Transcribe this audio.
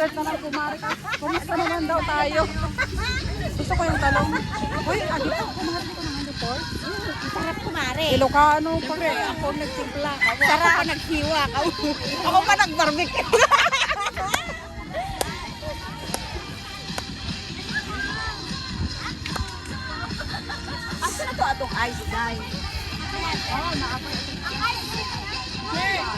Insert naman kumari. Kumusta naman daw tayo? Gusto ko yung talong. Uy, agito. Kumari ko naman before. Sarap kumare. Ilocano pa rin. Ako nagsimpla. Sarap ako naghiwa. Ako pa nag-barbecue. Asa na to atong ice guys? Oh, nakapay. Ayan.